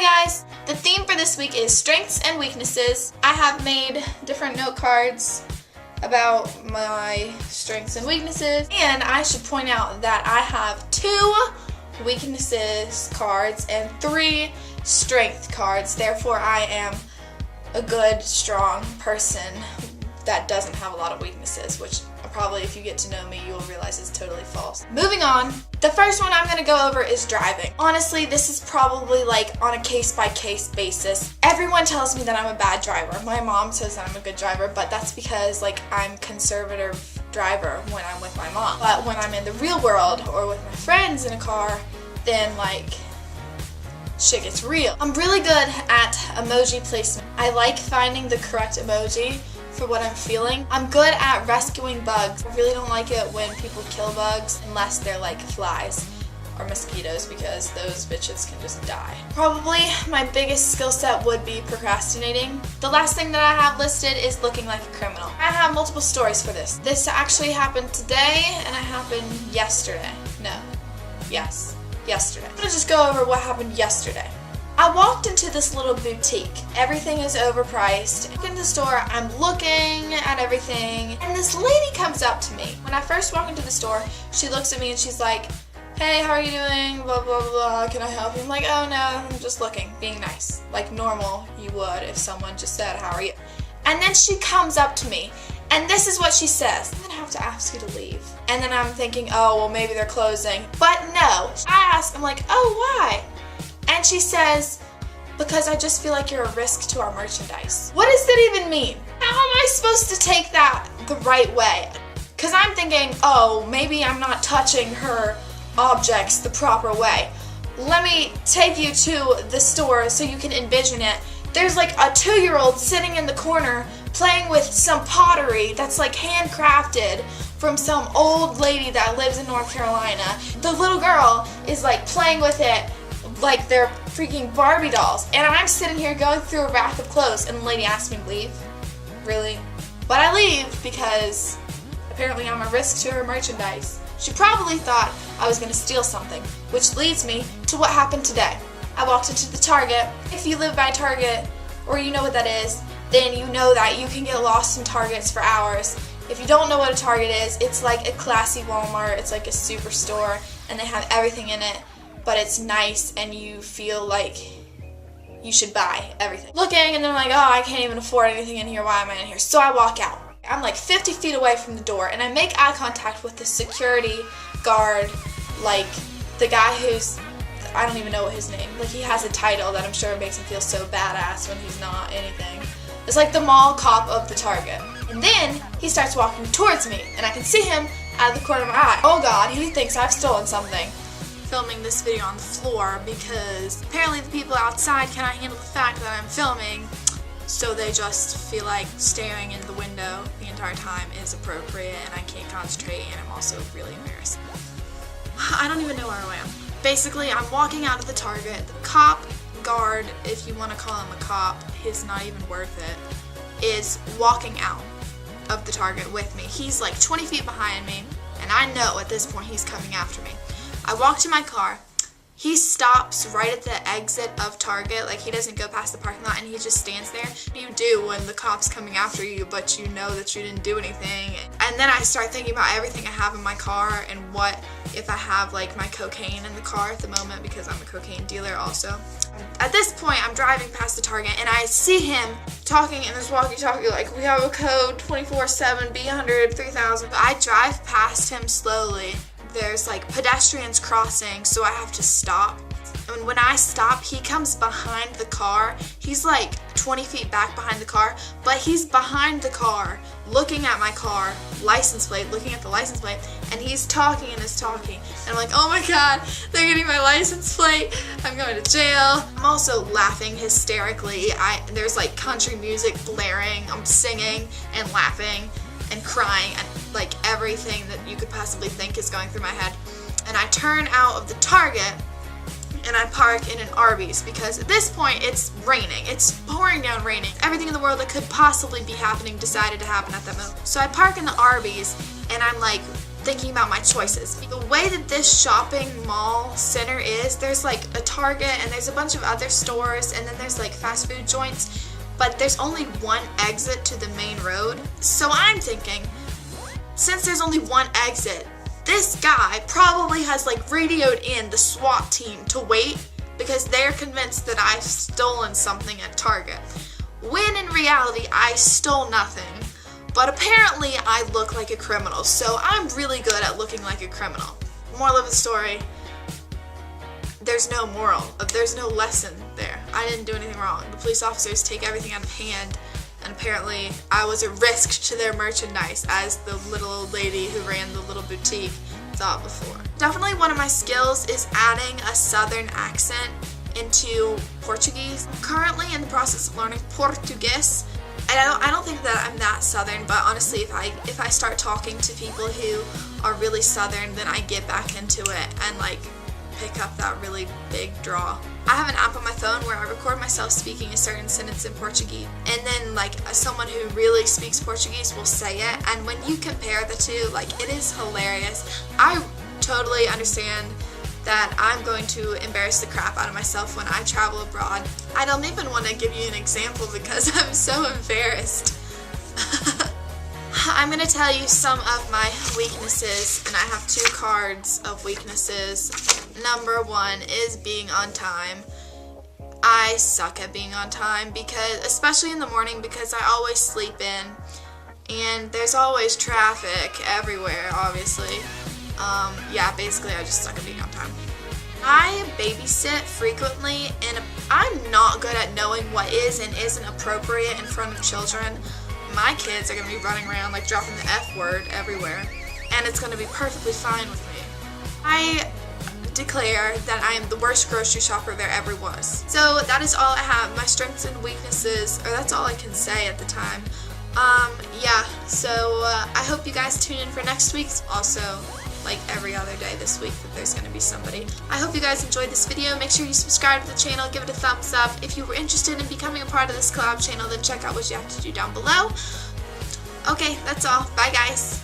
Hi guys! The theme for this week is strengths and weaknesses. I have made different note cards about my strengths and weaknesses, and I should point out that I have 2 weaknesses cards and 3 strength cards. Therefore, I am a good, strong person that doesn't have a lot of weaknesses, which probably if you get to know me, you will realize is totally false. Moving on, the first one I'm going to go over is driving. Honestly, this is probably like on a case-by-case basis. Everyone tells me that I'm a bad driver. My mom says that I'm a good driver, but that's because like I'm conservative driver when I'm with my mom. But when I'm in the real world or with my friends in a car, then like shit gets real. I'm really good at emoji placement. I like finding the correct emoji for what I'm feeling. I'm good at rescuing bugs. I really don't like it when people kill bugs unless they're like flies or mosquitoes, because those bitches can just die. Probably my biggest skill set would be procrastinating. The last thing that I have listed is looking like a criminal. I have multiple stories for this. This actually happened today and it happened yesterday. Yesterday. I'm gonna just go over what happened yesterday. I walked into this little boutique. Everything is overpriced. I walk into the store, I'm looking at everything, and this lady comes up to me. When I first walk into the store, she looks at me and she's like, "Hey, how are you doing? Blah, blah, blah, can I help you?" I'm like, "Oh no, I'm just looking," being nice. Like normal you would if someone just said, "How are you?" And then she comes up to me, and this is what she says: "I'm gonna have to ask you to leave." And then I'm thinking, oh, well maybe they're closing. But no, I ask, I'm like, "Oh, why?" And she says, "Because I just feel like you're a risk to our merchandise." What does that even mean? How am I supposed to take that the right way? Because I'm thinking, oh, maybe I'm not touching her objects the proper way. Let me take you to the store so you can envision it. There's like a 2-year-old sitting in the corner playing with some pottery that's like handcrafted from some old lady that lives in North Carolina. The little girl is like playing with it like they're freaking Barbie dolls. And I'm sitting here going through a rack of clothes and the lady asked me to leave. Really? But I leave because apparently I'm a risk to her merchandise. She probably thought I was going to steal something, which leads me to what happened today. I walked into the Target. If you live by Target, or you know what that is, then you know that you can get lost in Targets for hours. If you don't know what a Target is, it's like a classy Walmart. It's like a superstore, and they have everything in it. But it's nice and you feel like you should buy everything. Looking and they're like, oh, I can't even afford anything in here, why am I in here? So I walk out. I'm like 50 feet away from the door and I make eye contact with the security guard, like the guy who's, I don't even know what his name, like he has a title that I'm sure makes him feel so badass when he's not anything. It's like the mall cop of the Target. And then he starts walking towards me and I can see him out of the corner of my eye. Oh God, he thinks I've stolen something. Filming this video on the floor because apparently the people outside cannot handle the fact that I'm filming, so they just feel like staring in the window the entire time is appropriate and I can't concentrate, and I'm also really embarrassed. I don't even know where I am. Basically, I'm walking out of the Target. The cop guard, if you want to call him a cop, he's not even worth it, is walking out of the Target with me. He's like 20 feet behind me, and I know at this point he's coming after me. I walk to my car. He stops right at the exit of Target, like he doesn't go past the parking lot and he just stands there. What do you do when the cop's coming after you but you know that you didn't do anything? And then I start thinking about everything I have in my car and what if I have like my cocaine in the car at the moment, because I'm a cocaine dealer also. At this point I'm driving past the Target and I see him talking in this walkie-talkie like, "We have a code 24/7 B100 3000. I drive past him slowly. There's like pedestrians crossing, so I have to stop. And when I stop, he comes behind the car. He's like 20 feet back behind the car, but he's behind the car, looking at my car, license plate, looking at the license plate, and he's talking and is talking. And I'm like, oh my God, they're getting my license plate. I'm going to jail. I'm also laughing hysterically. There's like country music blaring. I'm singing and laughing and crying, and like everything that you could possibly think is going through my head. And I turn out of the Target and I park in an Arby's because at this point it's raining. It's pouring down raining. Everything in the world that could possibly be happening decided to happen at that moment. So I park in the Arby's and I'm like thinking about my choices. The way that this shopping mall center is, there's like a Target and there's a bunch of other stores and then there's like fast food joints, but there's only one exit to the main road. So I'm thinking, since there's only one exit, this guy probably has like radioed in the SWAT team to wait because they're convinced that I've stolen something at Target. When in reality, I stole nothing. But apparently I look like a criminal, so I'm really good at looking like a criminal. Moral of the story, there's no moral, there's no lesson there. I didn't do anything wrong. The police officers take everything out of hand, and apparently I was a risk to their merchandise, as the little old lady who ran the little boutique thought before. Definitely one of my skills is adding a southern accent into Portuguese. I'm currently in the process of learning Portuguese. I don't think that I'm that southern, but honestly, if I start talking to people who are really southern, then I get back into it and like pick up that really big draw. I have an app on my phone where I record myself speaking a certain sentence in Portuguese, and then like someone who really speaks Portuguese will say it, and when you compare the two, like, it is hilarious. I totally understand that I'm going to embarrass the crap out of myself when I travel abroad. I don't even want to give you an example because I'm so embarrassed. I'm going to tell you some of my weaknesses, and I have 2 cards of weaknesses. Number 1 is being on time. I suck at being on time, because, especially in the morning, because I always sleep in, and there's always traffic everywhere, obviously. Yeah, basically I just suck at being on time. I babysit frequently, and I'm not good at knowing what is and isn't appropriate in front of children. My kids are going to be running around like dropping the F word everywhere, and it's going to be perfectly fine with me. I declare that I am the worst grocery shopper there ever was. So that is all I have, my strengths and weaknesses, or that's all I can say at the time. Yeah, so I hope you guys tune in for next week's. Also, like every other day this week, that there's going to be somebody. I hope you guys enjoyed this video. Make sure you subscribe to the channel, give it a thumbs up. If you were interested in becoming a part of this collab channel, then check out what you have to do down below. Okay, that's all. Bye guys.